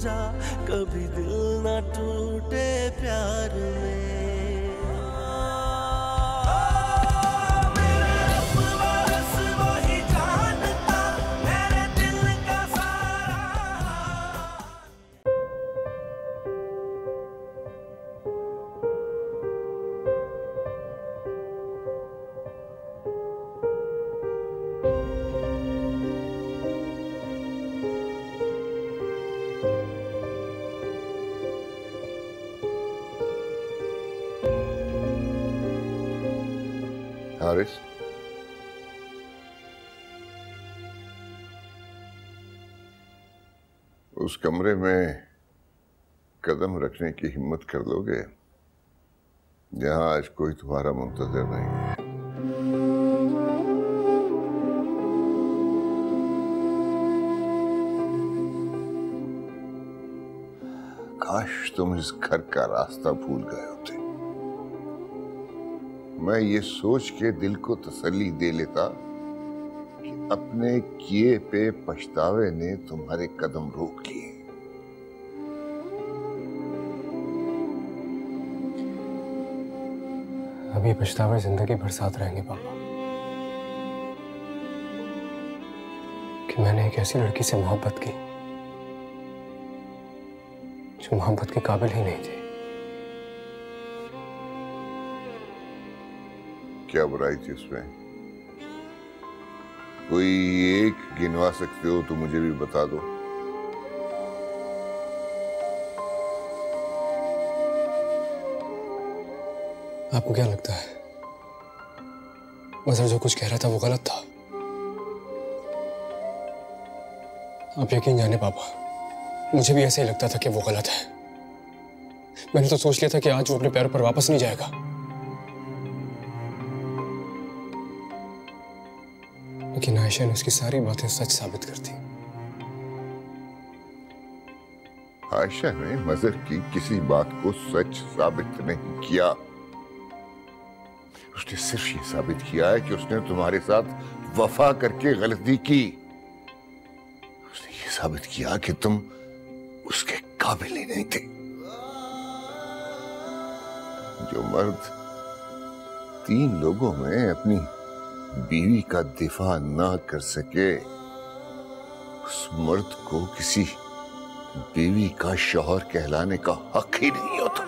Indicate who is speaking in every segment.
Speaker 1: जा, कभी दिल ना टूटे प्यार में।
Speaker 2: हारिस, उस कमरे में कदम रखने की हिम्मत कर लोगे जहां आज कोई तुम्हारा मुंतजर नहीं है? काश तुम इस घर का रास्ता भूल गए होते। मैं ये सोच के दिल को तसल्ली दे लेता कि अपने किए पे पछतावे ने तुम्हारे कदम रोक लिए।
Speaker 3: अभी पछतावे जिंदगी भर साथ रहेंगे पापा, कि मैंने एक ऐसी लड़की से मोहब्बत की जो मोहब्बत के काबिल ही नहीं थी।
Speaker 2: क्या बुराई थी उसमें? कोई एक गिनवा सकते हो तो मुझे भी बता दो।
Speaker 3: आपको क्या लगता है मजहर जो कुछ कह रहा था वो गलत था? आप यकीन जाने पापा, मुझे भी ऐसे ही लगता था कि वो गलत है। मैंने तो सोच लिया था कि आज वो अपने पैरों पर वापस नहीं जाएगा। लेकिन आयशा ने उसकी सारी बातें सच साबित कर दी।
Speaker 2: आयशा ने मजहर की किसी बात को सच साबित नहीं किया। उसने सिर्फ ये साबित किया है कि उसने तुम्हारे साथ वफा करके गलती की। उसने ये साबित किया कि तुम उसके काबिल ही नहीं थे। जो मर्द 3 लोगों में अपनी बीवी का दिफा ना कर सके, उस मर्द को किसी बीवी का शौहर कहलाने का हक ही नहीं होता।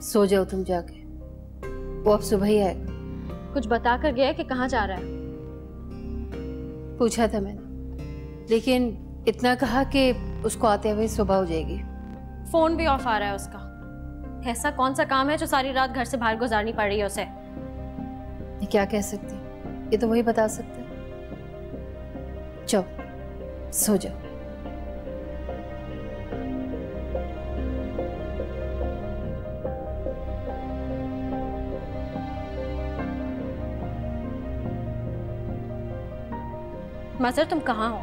Speaker 4: सो जाओ तुम जाके, वो अब सुबह ही आएगा।
Speaker 5: कुछ बता कर गया है कि कहाँ जा रहा है?
Speaker 4: पूछा था मैंने, लेकिन इतना कहा कि उसको आते हुए सुबह हो जाएगी।
Speaker 5: फोन भी ऑफ आ रहा है उसका। ऐसा कौन सा काम है जो सारी रात घर से बाहर गुजारनी पड़ रही है उसे?
Speaker 4: क्या कह सकती, ये तो वही बता सकते। चलो सो जाओ।
Speaker 5: मजर तुम कहाँ हो?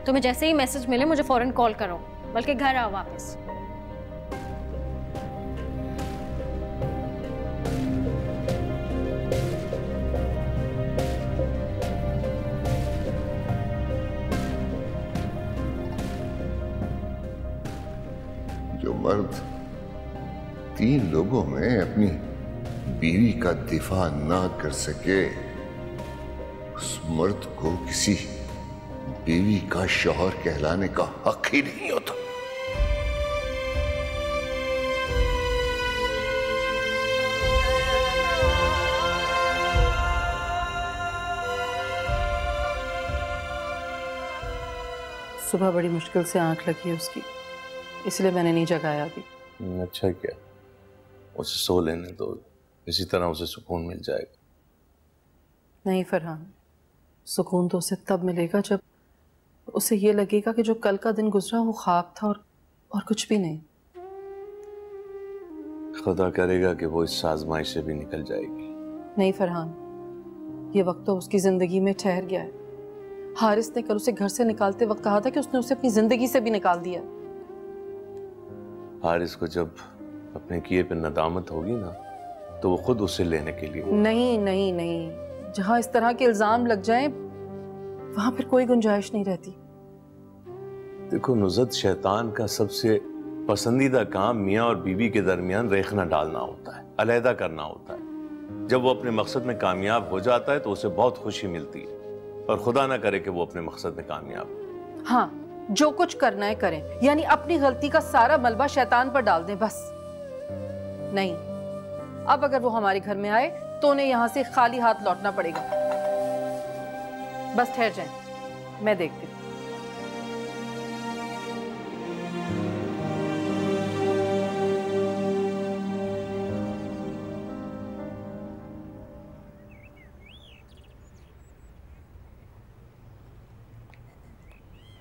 Speaker 5: तुम्हें जैसे ही मैसेज मिले मुझे फौरन कॉल करो, बल्कि घर आओ वापस।
Speaker 2: जो मर्द 3 लोगों में अपनी बीवी का दिफा ना कर सके, उस मर्द को किसी बीवी का शौहर कहलाने का हक ही नहीं होता।
Speaker 6: सुबह बड़ी मुश्किल से आंख लगी है उसकी, इसलिए मैंने नहीं जगाया अभी।
Speaker 7: अच्छा क्या, उसे सो लेने दो, इसी तरह उसे सुकून मिल जाएगा।
Speaker 6: नहीं फरहान, सुकून तो उसे तब मिलेगा जब उसे ये लगेगा कि जो कल का दिन गुजरा वो ख्वाब था और कुछ भी नहीं।
Speaker 7: खुदा करेगा कि वो इस आजमाइश से भी निकल जाएगी।
Speaker 6: नहीं फरहान, ये वक्त तो उसकी जिंदगी में ठहर गया है। हारिस ने कल उसे घर से निकालते वक्त कहा था कि उसने उसे अपनी जिंदगी से भी निकाल दिया।
Speaker 7: हारिस को जब अपने किए पे नदामत होगी ना, तो वो खुद उसे लेने के लिए।
Speaker 6: नहीं नहीं नहीं, जहां इस तरह के इल्जाम लग जाएं वहां फिर कोई गुंजाइश नहीं रहती।
Speaker 7: देखो नुज़त, शैतान का सबसे पसंदीदा काम मियाँ और बीवी के दरमियान रेखना डालना होता है, अलहदा करना होता है। जब वो अपने मकसद में कामयाब हो जाता है तो उसे बहुत खुशी मिलती है, और खुदा ना करे कि वो अपने मकसद में कामयाब हो।
Speaker 6: हाँ, जो कुछ करना है करें, यानी अपनी गलती का सारा मलबा शैतान पर डाल दें बस। नहीं, अब अगर वो हमारे घर में आए तो उन्हें यहां से खाली हाथ लौटना पड़ेगा। बस ठहर जाएं, मैं देखती हूँ।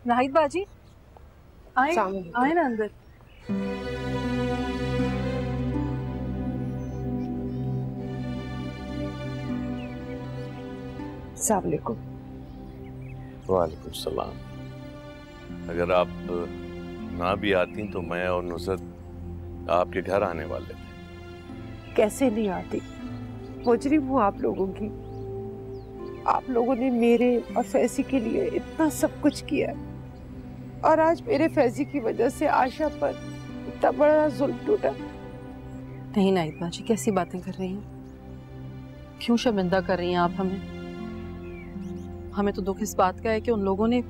Speaker 6: नाहिद बाजी, आए ना अंदर।
Speaker 8: अस्सलाम वालेकुम।
Speaker 7: वालेकुम सलाम। अगर आप ना भी आती तो मैं और नुसरत आपके घर आने वाले थे।
Speaker 8: कैसे नहीं आती, मुजरिम हूँ आप लोगों की। आप लोगों ने मेरे और फैजी के लिए इतना सब कुछ किया, और आज मेरे फैजी की वजह से आशा पर इतना बड़ा जुल्म टूटा।
Speaker 6: नहीं नाहिद बाजी, कैसी बातें कर रही हैं? क्यों शर्मिंदा कर रही हैं आप हमें? हमें तो दुख इस बात का है कि उन लोगों ने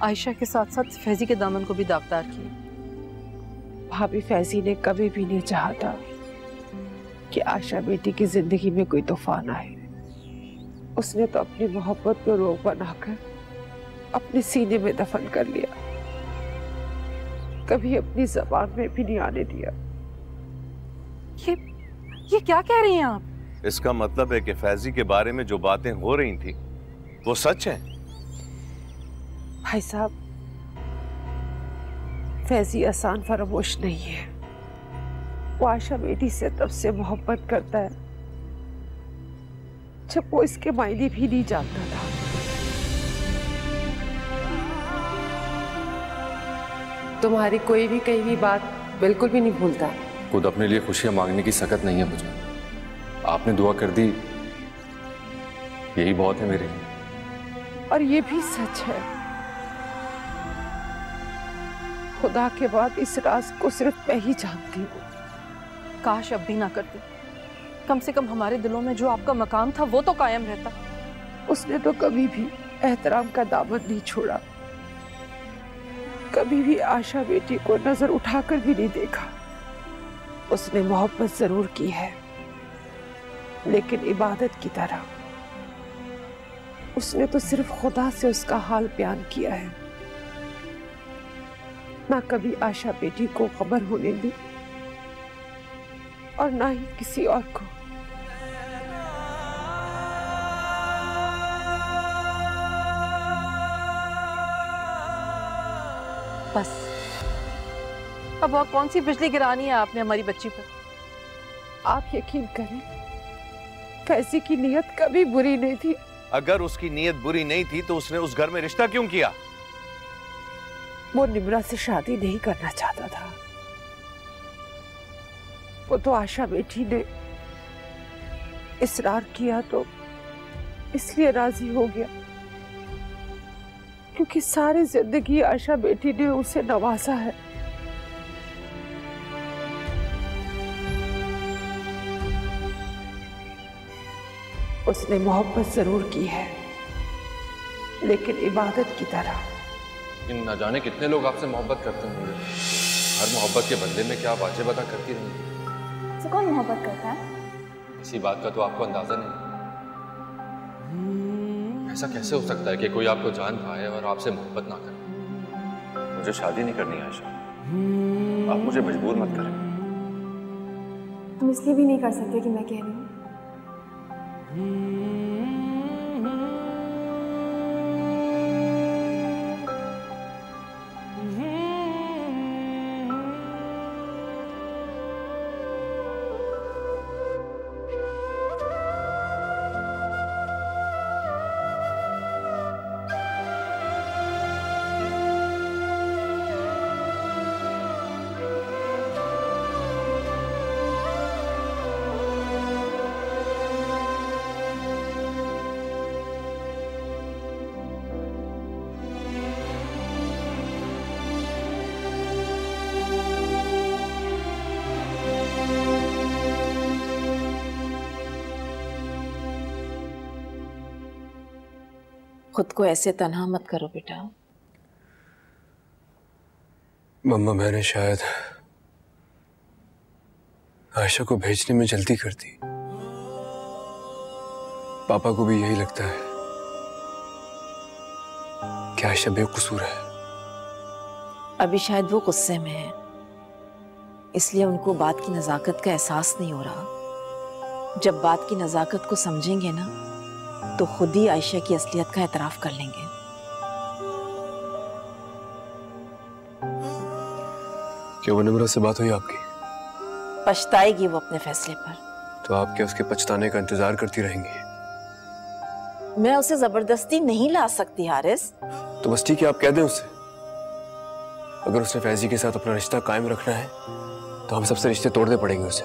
Speaker 6: आयशा के साथ साथ फैजी के दामन को भी दागदार किया।
Speaker 8: भाभी, फैजी ने कभी भी नहीं चाहा था कि आशा बेटी की जिंदगी में कोई तूफान आए। उसने तो अपनी मोहब्बत को रोग बनाकर अपने सीने में दफन कर लिया, कभी अपनी ज़बान में भी नहीं आने दिया।
Speaker 6: ये क्या कह रही हैं आप?
Speaker 7: इसका मतलब है कि फैजी के बारे में जो बातें हो रही थी वो सच है।
Speaker 8: भाई साहब, फैजी आसान फरामोश नहीं है। वो आशा बेटी से तब से मोहब्बत करता है जब वो इसके मायने भी नहीं जानता था। तुम्हारी कोई भी कही हुई बात बिल्कुल भी नहीं भूलता।
Speaker 3: खुद अपने लिए खुशियां मांगने की सकत नहीं है मुझे। आपने दुआ कर दी, यही बहुत है मेरे लिए।
Speaker 8: और ये भी सच है, खुदा के बाद इस राज को सिर्फ मैं ही जानती हूँ।
Speaker 6: काश अब भी ना करती, कम से कम हमारे दिलों में जो आपका मकाम था वो तो कायम रहता।
Speaker 8: उसने तो कभी भी एहतराम का दामन नहीं छोड़ा, कभी भी आशा बेटी को नजर उठाकर भी नहीं देखा। उसने मोहब्बत जरूर की है, लेकिन इबादत की तरह। उसने तो सिर्फ खुदा से उसका हाल बयान किया है, ना कभी आशा बेटी को खबर होने दी और ना ही किसी और को।
Speaker 6: बस अब और कौन सी बिजली गिरानी है आपने हमारी बच्ची पर?
Speaker 8: आप यकीन करें, फैजी की नीयत कभी बुरी नहीं थी।
Speaker 7: अगर उसकी नीयत बुरी नहीं थी तो उसने उस घर में रिश्ता क्यों किया?
Speaker 8: वो निम्रा से शादी नहीं करना चाहता था। वो तो आशा बेटी ने इसरार किया तो इसलिए राजी हो गया, क्योंकि सारी जिंदगी आशा बेटी ने उसे नवाजा है। उसने मोहब्बत जरूर की है, लेकिन इबादत की तरह।
Speaker 3: इन न जाने कितने लोग आपसे मोहब्बत करते होंगे। हर मोहब्बत के बदले में क्या आप वाजिब अदा करती रहेंगी?
Speaker 5: तो कौन मोहब्बत करता है?
Speaker 3: इसी बात का तो आपको अंदाजा नहीं। ऐसा कैसे हो सकता है कि कोई आपको जान पाए और आपसे मोहब्बत ना करे?
Speaker 9: मुझे शादी नहीं करनी आयशा, आप मुझे मजबूर मत करें।
Speaker 5: तुम इसलिए भी नहीं कर सकते कि मैं कह रही हूँ।
Speaker 6: खुद को ऐसे तन्हा मत करो बेटा।
Speaker 3: मम्मा, मैंने शायद आयशा को भेजने में जल्दी कर दी। पापा को भी यही लगता है कि आयशा बेकसूर है।
Speaker 6: अभी शायद वो गुस्से में है, इसलिए उनको बात की नजाकत का एहसास नहीं हो रहा। जब बात की नजाकत को समझेंगे ना, तो खुद ही आयशा की असलियत का एतराफ कर लेंगे।
Speaker 3: क्या वो निम्रा से बात हुई आपकी?
Speaker 6: पछताएगी वो अपने फैसले पर।
Speaker 3: तो आप क्या उसके पछताने का इंतजार करती रहेंगी?
Speaker 6: मैं उसे जबरदस्ती नहीं ला सकती हारिस।
Speaker 3: तो बस ठीक है, आप कह दें उससे। अगर उसने फैजी के साथ अपना रिश्ता कायम रखना है तो हम सबसे रिश्ते तोड़ने पड़ेंगे उसे।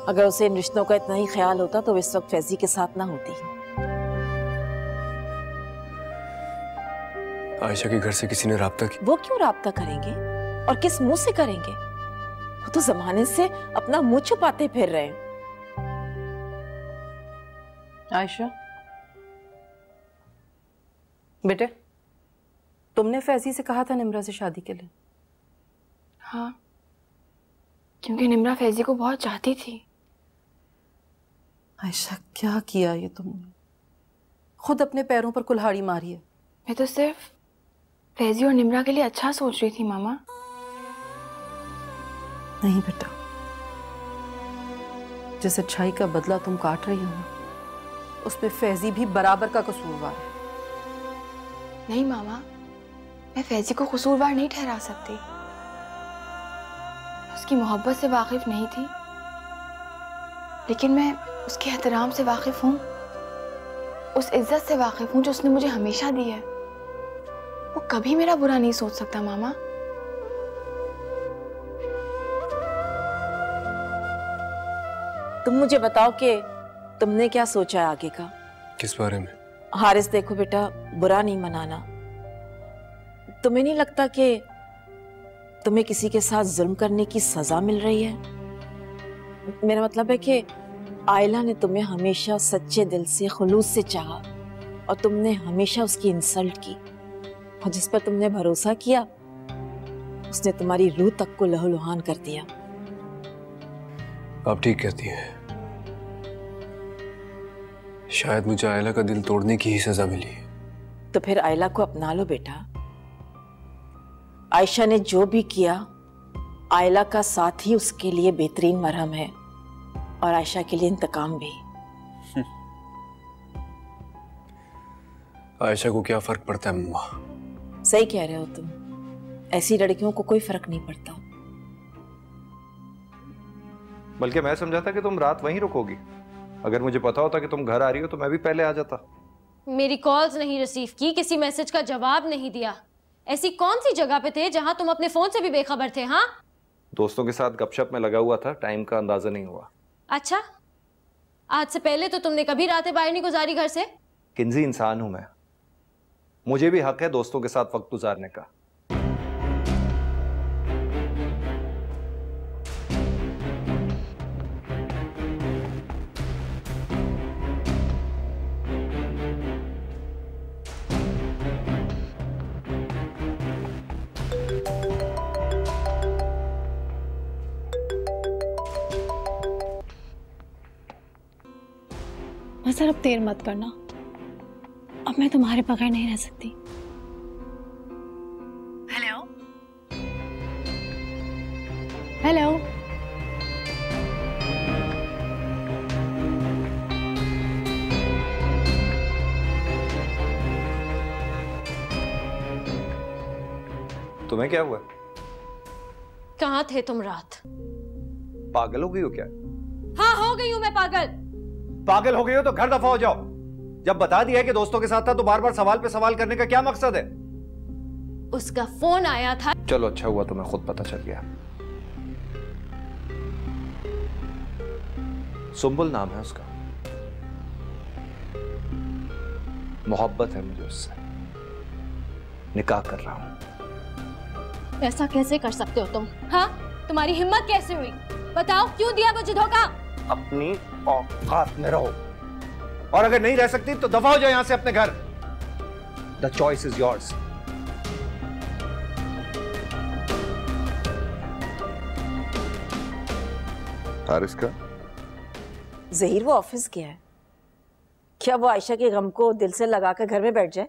Speaker 6: अगर उसे इन रिश्तों का इतना ही ख्याल होता तो इस वक्त फैजी के साथ ना होती।
Speaker 3: आयशा के घर से किसी ने राब्ता किया?
Speaker 6: वो क्यों राब्ता करेंगे और किस मुंह से करेंगे? वो तो जमाने से अपना मुंह छुपाते फिर रहे हैं। आयशा बेटे, तुमने फैजी से कहा था निम्रा से शादी के लिए?
Speaker 10: हाँ, क्योंकि निम्रा फैजी को बहुत चाहती थी।
Speaker 6: आयशा, क्या किया ये तुमने? खुद अपने पैरों पर कुल्हाड़ी मारी है।
Speaker 10: मैं तो सिर्फ फैजी और निम्रा के लिए अच्छा सोच रही थी मामा।
Speaker 6: नहीं बेटा, जिस अच्छाई का बदला तुम काट रही हो ना, उसमें फैजी भी बराबर का कसूरवार है।
Speaker 10: नहीं मामा, मैं फैजी को कसूरवार नहीं ठहरा सकती। उसकी मोहब्बत से वाकिफ नहीं थी, लेकिन मैं उसके एहतराम से वाकिफ हूँ, उस इज्जत से वाकिफ हूँ जो उसने मुझे हमेशा दी है। वो कभी मेरा बुरा नहीं सोच सकता मामा।
Speaker 6: तुम मुझे बताओ कि तुमने क्या सोचा है आगे का?
Speaker 3: किस बारे में?
Speaker 6: हारिस, देखो बेटा, बुरा नहीं मनाना। तुम्हें नहीं लगता कि तुम्हें किसी के साथ जुल्म करने की सजा मिल रही है? मेरा मतलब है कि आयला ने तुम्हें हमेशा सच्चे दिल से, खुलूस से चाहा और तुमने हमेशा उसकी इंसल्ट की, और जिस पर तुमने भरोसा किया उसने तुम्हारी रूह तक को लहूलुहान कर दिया।
Speaker 3: आप ठीक कहती हैं। शायद मुझे आयला का दिल तोड़ने की ही सजा मिली है।
Speaker 6: तो फिर आयला को अपना लो बेटा। आयशा ने जो भी किया, आयला का साथ ही उसके लिए बेहतरीन मरहम है, और आयशा के लिए इंतकाम भी।
Speaker 3: आयशा को क्या फर्क पड़ता है मम्मा?
Speaker 6: सही कह रहे हो तुम, ऐसी लड़कियों को कोई फर्क नहीं पड़ता।
Speaker 9: बल्कि मैं समझा था कि तुम रात वहीं रुकोगी। अगर मुझे पता होता कि तुम घर आ रही हो तो मैं भी पहले आ जाता।
Speaker 5: मेरी कॉल्स नहीं रिसीव की, किसी मैसेज का जवाब नहीं दिया। ऐसी कौन सी जगह पे थे जहां तुम अपने फोन से भी बेखबर थे? हाँ,
Speaker 9: दोस्तों के साथ गपशप में लगा हुआ था, टाइम का अंदाजा नहीं हुआ।
Speaker 5: अच्छा, आज से पहले तो तुमने कभी रातें बाहर नहीं गुजारी घर से?
Speaker 9: किंजी, इंसान हूं मैं, मुझे भी हक है दोस्तों के साथ वक्त गुजारने का।
Speaker 11: सर, अब देर मत करना, अब मैं तुम्हारे बगैर नहीं रह सकती। हेलो हेलो,
Speaker 9: तुम्हें क्या हुआ?
Speaker 5: कहाँ थे तुम रात?
Speaker 9: पागल हो गई हो क्या?
Speaker 5: हाँ, हो गई हूं मैं पागल।
Speaker 9: पागल हो गई हो तो घर दफा हो जाओ। जब बता दिया है कि दोस्तों के साथ था तो बार बार सवाल पे सवाल करने का क्या मकसद है?
Speaker 5: उसका फोन आया था।
Speaker 9: चलो अच्छा हुआ तुम्हें खुद पता चल गया। सुंबुल नाम है उसका, मोहब्बत है मुझे उससे, निकाह कर रहा हूं।
Speaker 5: ऐसा कैसे कर सकते हो तुम? हाँ, तुम्हारी हिम्मत कैसे हुई? बताओ, क्यों दिया मुझे धोखा?
Speaker 9: अपनी औकात में रहो, और अगर नहीं रह सकती तो दफा हो जाओ यहां से अपने घर। The choice is yours.
Speaker 2: Haris का
Speaker 12: ज़हीर वो ऑफिस गया है, क्या वो आयशा के गम को दिल से लगा कर घर में बैठ जाए?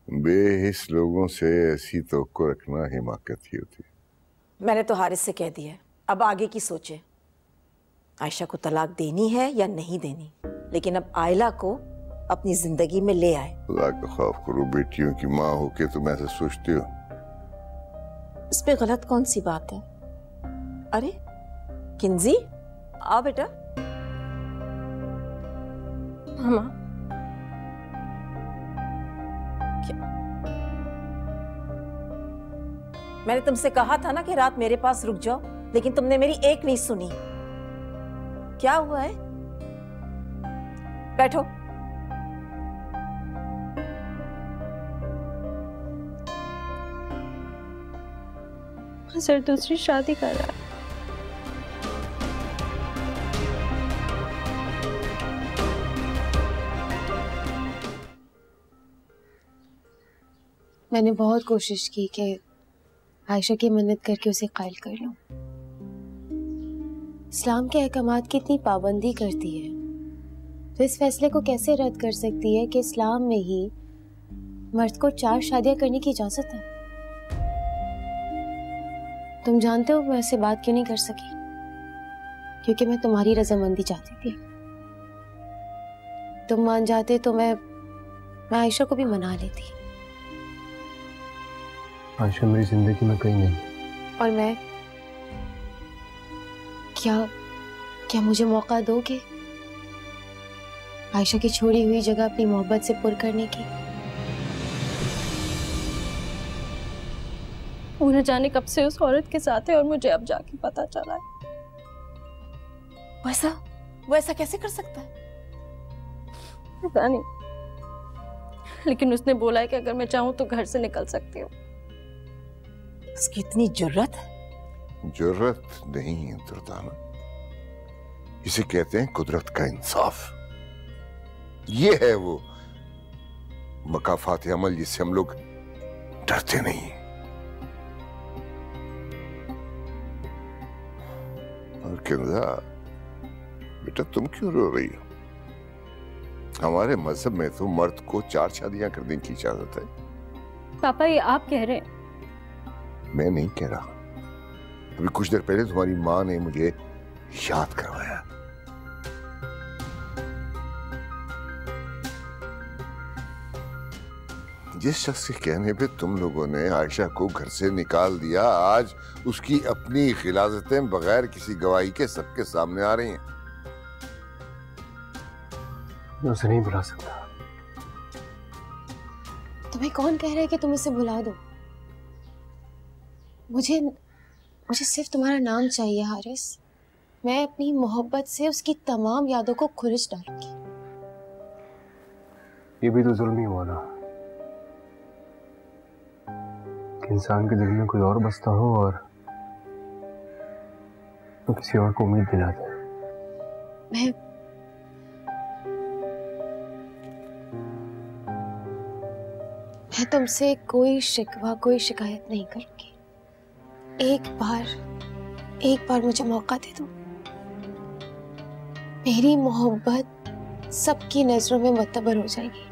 Speaker 2: बेहिस लोगों से ऐसी तवक्को रखना हिमाकत ही होती है।
Speaker 12: मैंने तो हारिस से कह दिया है, अब आगे की सोचे। आयशा को तलाक देनी है या नहीं देनी, लेकिन अब आयला को अपनी जिंदगी में ले आए।
Speaker 2: खुदा का खौफ करो, बेटियों की माँ होके तुम ऐसा सोचती हो?
Speaker 12: इस पे गलत कौन सी बात है? अरे किंजी, आओ बेटा।
Speaker 5: मामा,
Speaker 12: मैंने तुमसे कहा था ना कि रात मेरे पास रुक जाओ, लेकिन तुमने मेरी एक नहीं सुनी। क्या हुआ है? बैठो।
Speaker 11: सर दूसरी शादी कर रहा है।
Speaker 13: मैंने बहुत कोशिश की कि आयशा की मन्नत करके उसे कायल कर लूं। इस्लाम के अहकामात की इतनी पाबंदी करती है तो इस फैसले को कैसे रद्द कर सकती है कि इस्लाम में ही मर्द को 4 शादियां करने की इजाजत है। तुम जानते हो मैं उससे बात क्यों नहीं कर सकी? क्योंकि मैं तुम्हारी रजामंदी चाहती थी। तुम मान जाते तो मैं आयशा को भी मना लेती।
Speaker 3: आयशा मेरी जिंदगी में कहीं नहीं।
Speaker 13: और मैं क्या मुझे मौका दोगे आयशा की छोड़ी हुई जगह अपनी मोहब्बत से पुर करने की?
Speaker 11: वो न जाने कब से उस औरत के साथ है और मुझे अब जाके पता चला है।
Speaker 12: वो ऐसा कैसे कर सकता है?
Speaker 11: पता नहीं, लेकिन उसने बोला है कि अगर मैं चाहूं तो घर से निकल सकती हूँ।
Speaker 12: उसकी इतनी जुर्रत है?
Speaker 2: जुर्रत नहीं है दुर्दाना, इसे कहते हैं कुदरत का इंसाफ। ये है वो मकाफात अमल जिससे हम लोग डरते नहीं। और किंजा बेटा, तुम क्यों रो रही हो? हमारे मजहब में तो मर्द को 4 शादियां करने की इजाजत है।
Speaker 11: पापा, ये आप कह रहे हैं?
Speaker 2: मैं नहीं कह रहा, अभी कुछ देर पहले तुम्हारी माँ ने मुझे याद करवाया। जिस शख्स के कहने पे तुम लोगों ने आयशा को घर से निकाल दिया, आज उसकी अपनी खिलाफतें बगैर किसी गवाही के सबके सामने आ रही हैं।
Speaker 3: मैं उसे नहीं बुला सकता।
Speaker 13: तुम्हें कौन कह रहा है कि तुम उसे भुला दो? मुझे सिर्फ तुम्हारा नाम चाहिए हारिस। मैं अपनी मोहब्बत से उसकी तमाम यादों को खुरिश डालूंगी।
Speaker 3: ये भी तो जुल्म ही हुआ ना कि इंसान के दिल में कोई और बसता हो और तो किसी और को उम्मीद दिलाता है।
Speaker 13: मैं तुमसे कोई शिकवा, कोई शिकायत नहीं करूंगी। एक बार मुझे मौका दे दो। मेरी मोहब्बत सबकी नजरों में मुतबर हो जाएगी।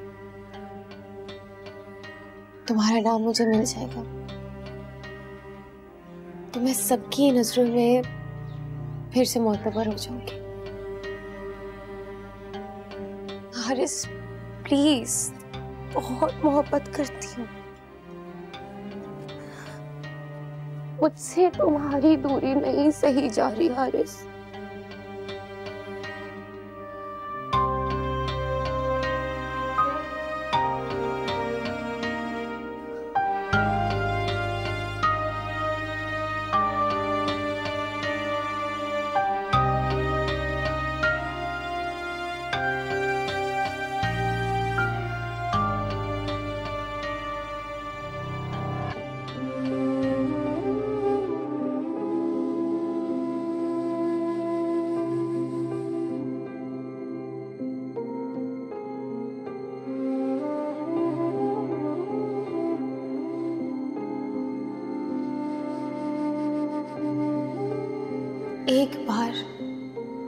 Speaker 13: तुम्हारा नाम मुझे मिल जाएगा तो मैं सबकी नजरों में फिर से मुतबर हो जाऊंगी। हारिस प्लीज, बहुत मोहब्बत करती हूँ। मुझसे तुम्हारी दूरी नहीं सही जा रही हारिस।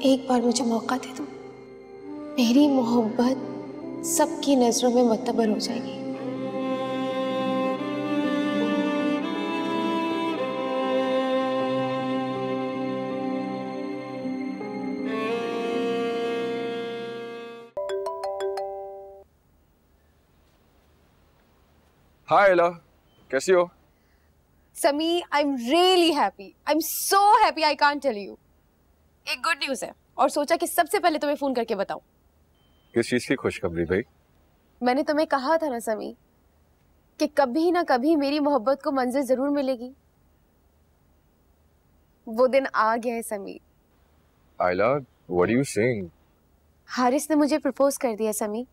Speaker 13: एक बार मुझे मौका दे दो। मेरी मोहब्बत सबकी नजरों में मुतबर हो जाएगी।
Speaker 3: हाय एला, कैसी हो?
Speaker 13: Sami, I am really happy. I am so happy, I can't tell you. एक गुड न्यूज़ है और सोचा कि सबसे पहले तुम्हें फोन करके बताऊं।
Speaker 3: किस चीज की खुशखबरी भाई?
Speaker 13: मैंने तुम्हें कहा था ना समी कि कभी ना कभी मेरी मोहब्बत को मंजिल जरूर मिलेगी। वो दिन आ गया है Sami.
Speaker 3: Ayla, what are you saying?
Speaker 13: Haris ने मुझे प्रपोज कर दिया समी।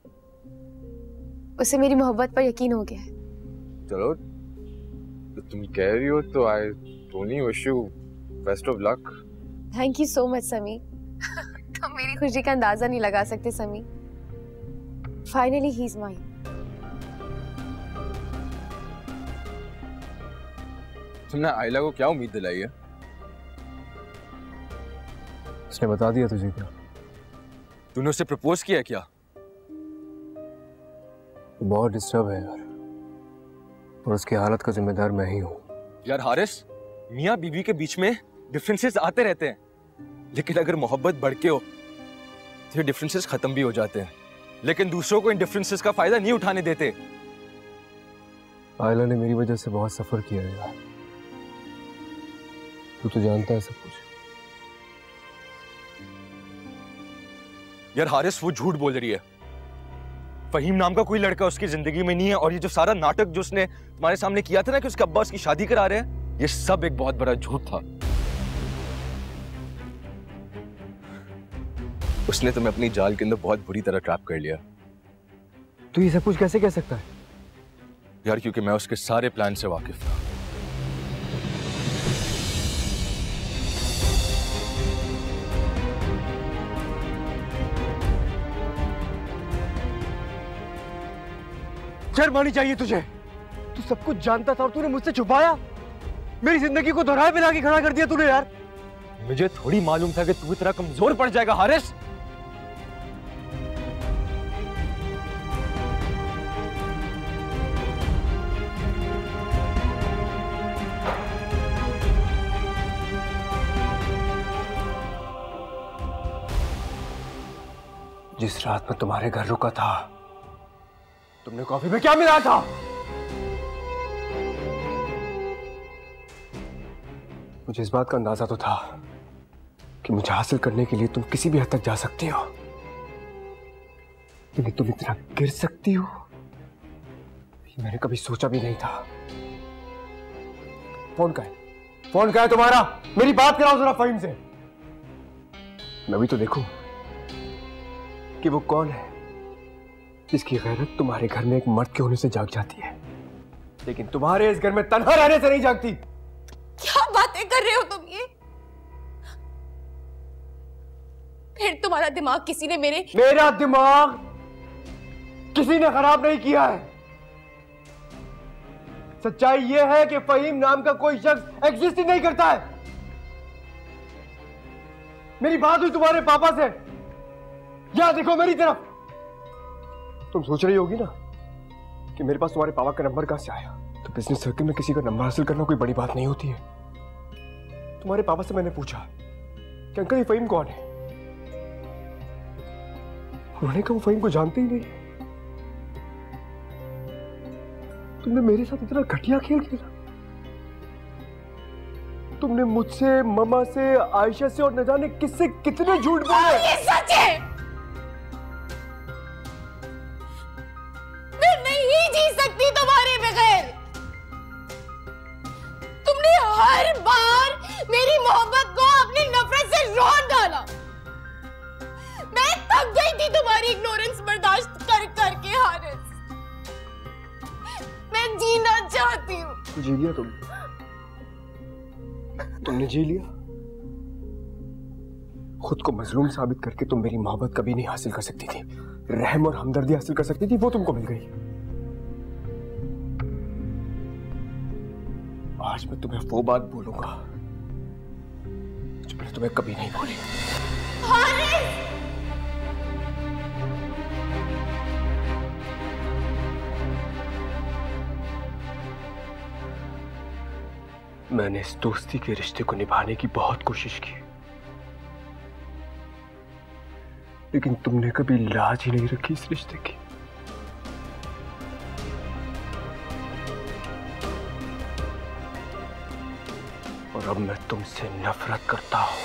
Speaker 13: उसे मेरी मोहब्बत पर यकीन हो गया है।
Speaker 3: चलो, तो तुम कह रही हो तो I only wish you best of luck.
Speaker 13: Thank you so much समी। तुम मेरी खुशी का अंदाजा नहीं लगा सकते समी। Finally he is mine.
Speaker 3: तुमने आयला को क्या उम्मीद दिलाई है? उसने बता दिया तुझे क्या? तूने उससे प्रपोज किया क्या? बहुत डिस्टर्ब है यार, और उसकी हालत का जिम्मेदार मैं ही हूं। यार हारिस, मियां बीवी के बीच में डिफरेंसेस आते रहते हैं, लेकिन अगर मोहब्बत बढ़ के हो तो ये डिफरेंसेस खत्म भी हो जाते हैं। लेकिन दूसरों को इन डिफरेंसेस का फायदा नहीं उठाने देते। आयला ने मेरी वजह से बहुत सफर किया है यार, तू तो जानता है सब कुछ। यार हारिस, वो झूठ बोल रही है। फहीम नाम का कोई लड़का उसकी जिंदगी में नहीं है, और ये जो सारा नाटक जो उसने तुम्हारे सामने किया था ना कि उसके अब्बा उसकी शादी करा रहे हैं, ये सब एक बहुत बड़ा झूठ था। उसने तुम्हें अपनी जाल के अंदर बहुत बुरी तरह ट्रैप कर लिया। तू ये सब कुछ कैसे कह सकता है? यार क्योंकि मैं उसके सारे प्लान से वाकिफ था।
Speaker 14: शर्म आनी चाहिए तुझे। तू सब कुछ जानता था और तूने मुझसे छुपाया। मेरी जिंदगी को दोहराए पे लाके खड़ा कर दिया तूने यार।
Speaker 3: मुझे थोड़ी मालूम था कि तू इतना कमजोर पड़ जाएगा हारिस। जिस रात में तुम्हारे घर रुका था, तुमने कॉफी में क्या मिलाया था? मुझे इस बात का अंदाजा तो था कि मुझे हासिल करने के लिए तुम किसी भी हद तक जा सकती हो, लेकिन तुम इतना गिर सकती हो
Speaker 14: मैंने कभी सोचा भी नहीं था। फोन का है? फोन का है तुम्हारा? मेरी बात कराओ जरा फहीम से। मैं भी तो देखूं कि वो कौन है जिसकी गैरत तुम्हारे घर में एक मर्द के होने से जाग जाती है, लेकिन तुम्हारे इस घर में तन्हा रहने से नहीं जागती।
Speaker 10: क्या बातें कर रहे हो तुम ये? फिर तुम्हारा दिमाग किसी ने मेरा
Speaker 14: दिमाग किसी ने खराब नहीं किया है। सच्चाई यह है कि फहीम नाम का कोई शख्स एग्जिस्ट ही नहीं करता है। मेरी बात हुई तुम्हारे पापा से, या देखो मेरी तरफ। तुम सोच रही होगी ना कि मेरे पास तुम्हारे पापा का नंबर कहां से आया। तो बिजनेस सर्कल में किसी का नंबर हासिल करना कोई बड़ी बात नहीं होती है। तुम्हारे पापा से मैंने पूछा कि अंकल ये फहीम कौन है। उन्होंने कहा वो फहीम को जानते ही नहीं। तुमने मेरे साथ इतना घटिया खेल खेला। तुमने मुझसे, मम्मा से, आयशा से और न जाने किससे कितने झूठ बोले।
Speaker 10: ये सच है। मैं नहीं जी सकती तुम्हारे बगैर। तुमने हर बार मेरी मोहब्बत को अपनी नफरत से रोन डाला। मैं थक गई थी तुम्हारी इग्नोरेंस बर्दाश्त कर करके हारिस। मैं जीना चाहती हूँ।
Speaker 14: जी लिया तुमने जी लिया। खुद को मजलूम साबित करके तुम मेरी मोहब्बत कभी नहीं हासिल कर सकती थी। रहम और हमदर्दी हासिल कर सकती थी, वो तुमको मिल गई। आज मैं तुम्हें वो बात बोलूंगा जो मैंने तुम्हें कभी नहीं बोली। मैंने इस दोस्ती के रिश्ते को निभाने की बहुत कोशिश की, लेकिन तुमने कभी लाज ही नहीं रखी इस रिश्ते की। और अब मैं तुमसे नफरत करता हूं,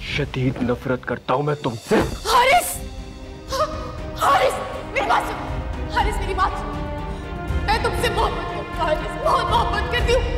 Speaker 14: शदीद नफरत करता हूं मैं तुमसे।
Speaker 10: हारिस, हारिस मेरी बात सुन। हारिस मेरी बात सुन। मैं तुमसे मोहब्बत करती हूँ हारिस, बहुत मोहब्बत करती हूँ।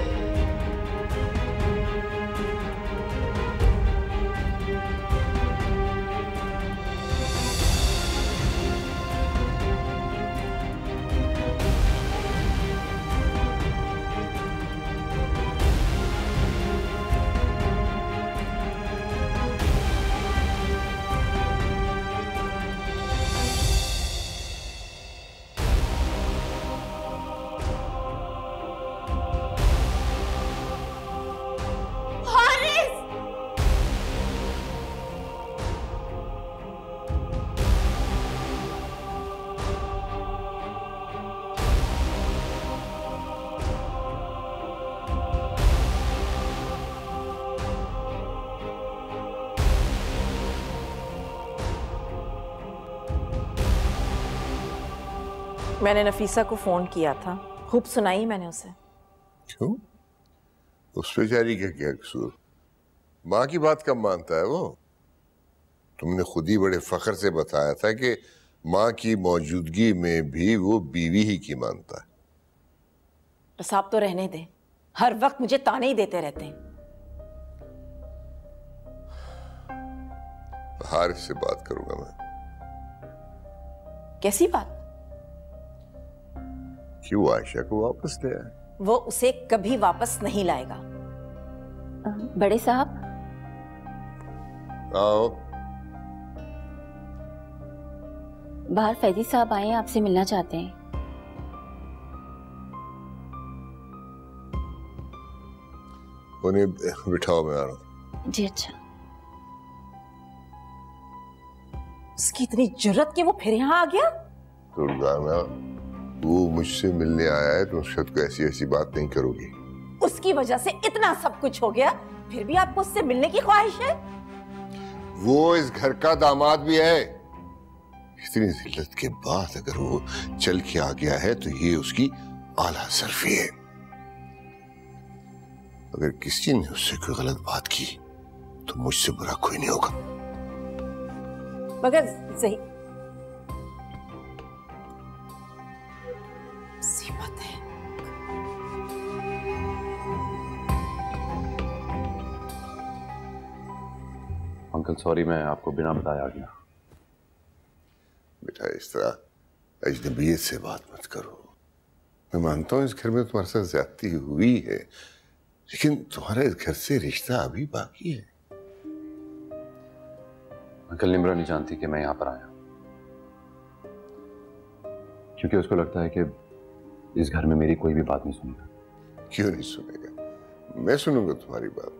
Speaker 10: मैंने नफीसा को फोन किया था, खूब सुनाई मैंने उसे।
Speaker 2: क्यों? उस बेचारी का क्या कसूर? माँ की बात कब मानता है वो? तुमने खुद ही बड़े फख्र से बताया था कि माँ की मौजूदगी में भी वो बीवी ही की मानता है।
Speaker 12: बस आप तो रहने दें, हर वक्त मुझे ताने ही देते रहते हैं।
Speaker 2: हारिस से बात करूंगा मैं।
Speaker 12: कैसी बात?
Speaker 2: क्यों आयशा को वापस ले आए?
Speaker 12: वो उसे कभी वापस नहीं लाएगा।
Speaker 13: बड़े साहब,
Speaker 2: आओ।
Speaker 13: बाहर फैजी साहब आए हैं, आपसे मिलना चाहते हैं।
Speaker 2: उन्हें बिठाओ, मैं आ रहा हूं।
Speaker 13: जी अच्छा।
Speaker 12: उसकी इतनी जुर्रत कि वो फिर यहाँ आ गया।
Speaker 2: दुर्गाना, वो मुझसे मिलने आया है तो उससे तो ऐसी ऐसी बात नहीं करोगी।
Speaker 12: उसकी वजह से इतना सब कुछ हो गया, फिर भी आपको उससे मिलने की ख्वाहिश है?
Speaker 2: वो इस घर का दामाद भी है। इतनी जिल्लत के बाद अगर वो चल के आ गया है तो ये उसकी आला सरफी है। अगर किसी ने उससे कोई गलत बात की तो मुझसे बुरा कोई नहीं होगा।
Speaker 12: मगर
Speaker 7: अंकल सॉरी, मैं आपको बिना बताए आ गया।
Speaker 2: बेटा इस तरह अजनबियत से बात मत करो। मैं मानता हूँ इस घर में तुम्हारे साथ ज्यादती हुई है, लेकिन तुम्हारा इस घर से रिश्ता अभी बाकी है।
Speaker 15: अंकल, निम्रा नहीं जानती कि मैं यहाँ पर आया, क्योंकि उसको लगता है कि इस घर में मेरी कोई भी बात नहीं सुनेगा।
Speaker 2: क्यों नहीं सुनेगा? मैं सुनूंगा तुम्हारी बात।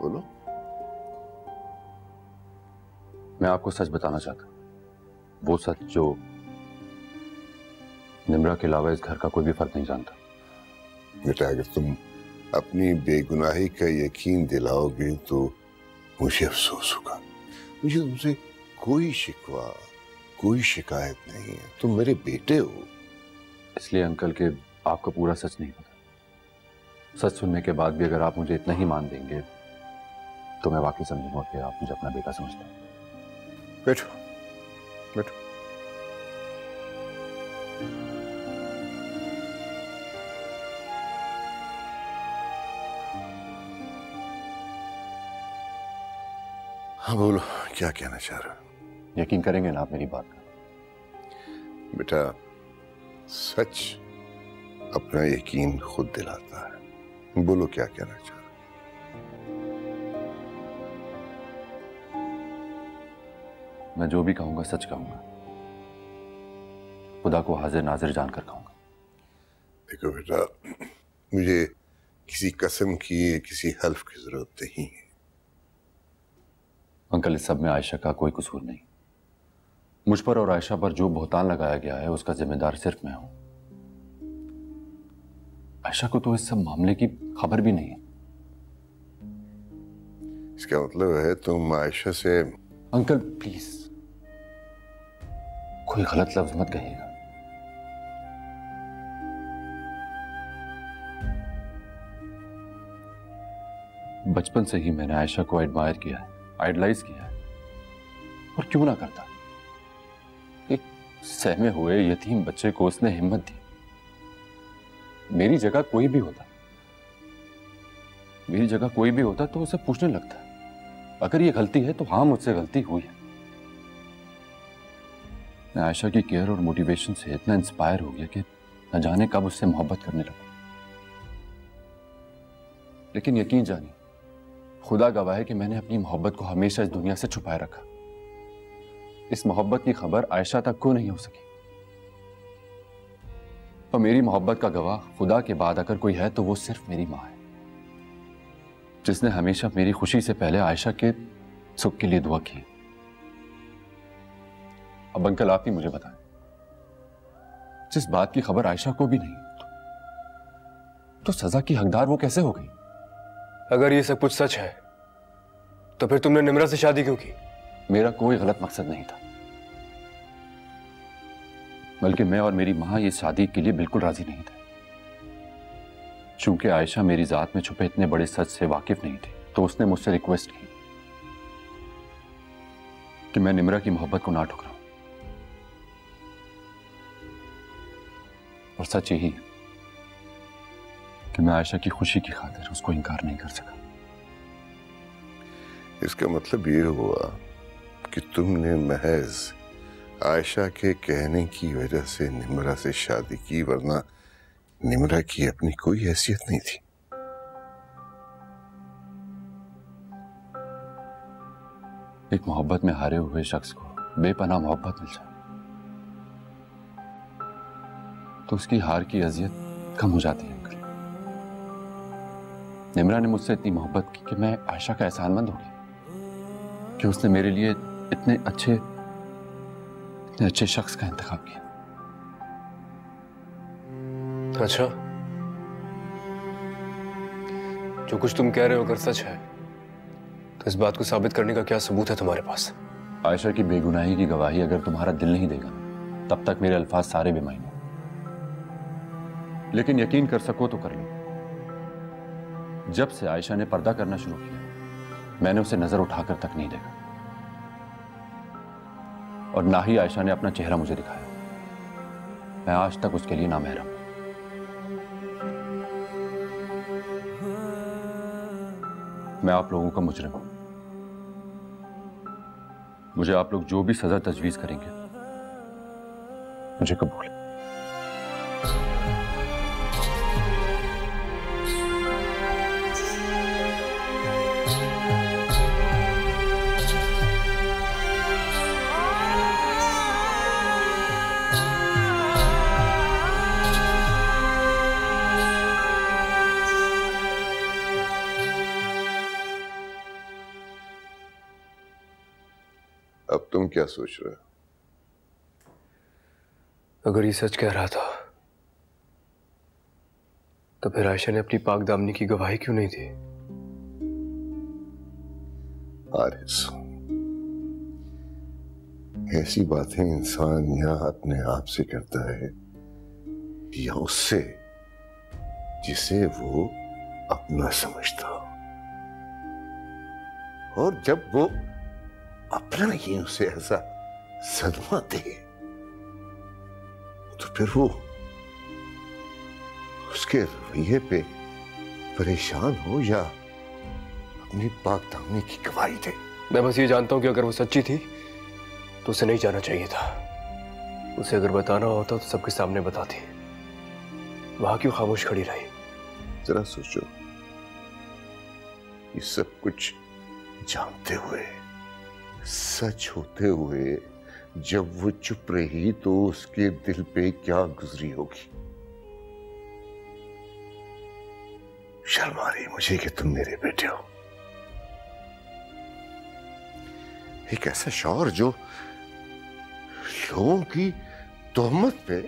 Speaker 2: बोलो।
Speaker 15: मैं आपको सच बताना चाहता हूँ, वो सच जो निम्रा के अलावा इस घर का कोई भी फर्क नहीं जानता।
Speaker 2: बेटा अगर तुम अपनी बेगुनाही का यकीन दिलाओगे तो मुझे अफसोस होगा। मुझे तुमसे कोई शिकवा, कोई शिकायत नहीं है। तुम मेरे बेटे हो।
Speaker 15: इसलिए अंकल के आपको पूरा सच नहीं पता। सच सुनने के बाद भी अगर आप मुझे इतना ही मान देंगे तो मैं वाकई समझूंगा कि आप मुझे अपना बेटा समझते हैं।
Speaker 2: बैठो बैठो। हाँ बोलो, क्या कहना चाह रहे हो?
Speaker 15: यकीन करेंगे ना आप मेरी बात का?
Speaker 2: बेटा सच अपना यकीन खुद दिलाता है। बोलो क्या कहना चाह रहे हो?
Speaker 15: मैं जो भी कहूंगा सच कहूंगा, खुदा को हाजिर नाजिर जानकर कहूंगा।
Speaker 2: देखो बेटा, मुझे किसी कसम की, किसी हल्फ की जरूरत नहीं है।
Speaker 15: अंकल इस सब में आयशा का कोई कसूर नहीं। मुझ पर और आयशा पर जो बहतान लगाया गया है उसका जिम्मेदार सिर्फ मैं हूं। आयशा को तो इस सब मामले की खबर भी नहीं है।
Speaker 2: इसका मतलब है तुम आयशा से।
Speaker 15: अंकल प्लीज कोई गलत लफ्ज मत कहिएगा। बचपन से ही मैंने आयशा को एडमायर किया है, आइडलाइज किया है, और क्यों ना करता। एक सहमे हुए यतीम बच्चे को उसने हिम्मत दी। मेरी जगह कोई भी होता तो उसे पूछने लगता, अगर ये गलती है तो हाँ मुझसे गलती हुई है। मैं आयशा की केयर और मोटिवेशन से इतना इंस्पायर हो गया कि न जाने कब उससे मोहब्बत करने लगा। लेकिन यकीन जानिए, खुदा गवाह है कि मैंने अपनी मोहब्बत को हमेशा इस दुनिया से छुपाए रखा। इस मोहब्बत की खबर आयशा तक को नहीं हो सकी। और मेरी मोहब्बत का गवाह खुदा के बाद अगर कोई है तो वो सिर्फ मेरी माँ है, जिसने हमेशा मेरी खुशी से पहले आयशा के सुख के लिए दुआ की। अब अंकल आप ही मुझे बताएं, जिस बात की खबर आयशा को भी नहीं तो सजा की हकदार वो कैसे हो गई?
Speaker 14: अगर ये सब कुछ सच है तो फिर तुमने निम्रा से शादी क्यों की?
Speaker 15: मेरा कोई गलत मकसद नहीं था, बल्कि मैं और मेरी मां ये शादी के लिए बिल्कुल राजी नहीं थे। चूंकि आयशा मेरी जात में छुपे इतने बड़े सच से वाकिफ नहीं थी, तो उसने मुझसे रिक्वेस्ट की कि मैं निम्रा की मोहब्बत को ना ठुकराऊं। और सच यही है कि मैं आयशा की खुशी की खातिर उसको इनकार नहीं कर सका।
Speaker 2: इसका मतलब ये हुआ कि तुमने महज आयशा के कहने की वजह से निम्रा से शादी की, वरना निम्रा की अपनी कोई हैसियत नहीं थी।
Speaker 15: एक मोहब्बत में हारे हुए शख्स को बेपनाह मोहब्बत मिल जाए तो उसकी हार की अजियत कम हो जाती है। अंकल, निम्रा ने मुझसे इतनी मोहब्बत की कि मैं आयशा का एहसानमंद हो गया कि उसने मेरे लिए इतने अच्छे शख्स का इंतखाब किया।
Speaker 14: अच्छा, जो कुछ तुम कह रहे हो अगर सच है तो इस बात को साबित करने का क्या सबूत है तुम्हारे पास?
Speaker 15: आयशा की बेगुनाही की गवाही अगर तुम्हारा दिल नहीं देगा तब तक मेरे अल्फाज सारे बेमायने। लेकिन यकीन कर सको तो कर लो, जब से आयशा ने पर्दा करना शुरू किया मैंने उसे नजर उठाकर तक नहीं देखा, और ना ही आयशा ने अपना चेहरा मुझे दिखाया। मैं आज तक उसके लिए नामहरम हूं। मैं आप लोगों का मुजरिम हूं, मुझे आप लोग जो भी सजा तजवीज करेंगे मुझे कबूल है।
Speaker 2: अब तुम क्या सोच रहे हो?
Speaker 14: अगर ये सच कह रहा था तो फिर आयशा ने अपनी पाक दामनी की गवाही क्यों नहीं दी?
Speaker 2: हारिस, ऐसी बातें इंसान या अपने आप से करता है या उससे जिसे वो अपना समझता हो, और जब वो अपना ही उसे ऐसा सदमा दे तो फिर वो उसके रवैये पे परेशान हो या अपनी पाक दामनी की गवाही दे।
Speaker 14: मैं बस ये जानता हूं कि अगर वो सच्ची थी तो उसे नहीं जाना चाहिए था। उसे अगर बताना होता तो सबके सामने बताती। वहां क्यों खामोश खड़ी रही?
Speaker 2: जरा सोचो, ये सब कुछ जानते हुए, सच होते हुए जब वो चुप रही तो उसके दिल पे क्या गुजरी होगी। शर्म आ रही मुझे कि तुम मेरे बेटे हो। एक ऐसा शौहर जो लोगों की तोहमत पे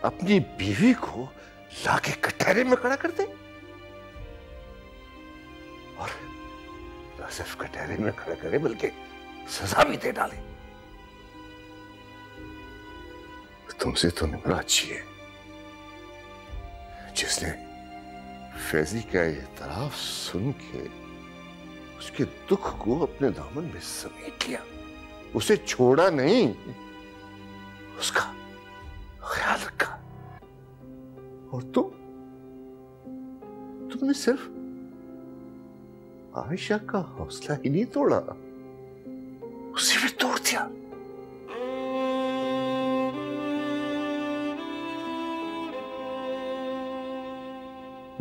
Speaker 2: अपनी बीवी को लाके कटहरे में खड़ा कर दे, और न सिर्फ कटहरे में खड़ा करे बल्कि सजा भी दे डाले। तुमसे तो निमरा अच्छी है जिसने फैजी का एतराफ सुन के उसके दुख को अपने दामन में समेट लिया, उसे छोड़ा नहीं, उसका ख्याल रखा। और तुमने सिर्फ आयशा का हौसला ही नहीं तोड़ा, उसे भी तोड़ दिया।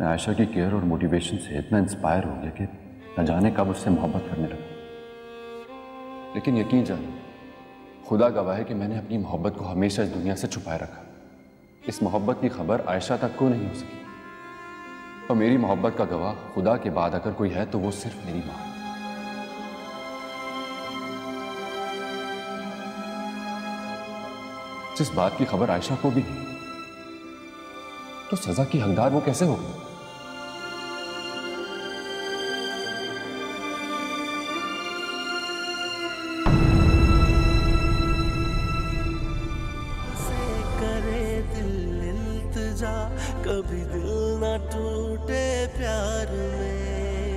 Speaker 15: मैं आयशा की केयर और मोटिवेशन से इतना इंस्पायर हो गया कि न जाने कब उससे मोहब्बत करने लगा। लेकिन यकीन जानिए, खुदा गवाह है कि मैंने अपनी मोहब्बत को हमेशा इस दुनिया से छुपाए रखा। इस मोहब्बत की खबर आयशा तक को नहीं हो सकी, और मेरी मोहब्बत का गवाह खुदा के बाद अगर कोई है तो वो सिर्फ मेरी मां है। जिस बात की खबर आयशा को भी नहीं, तो सजा की हकदार वो कैसे होगी?
Speaker 1: कभी दिल ना टूटे प्यार में।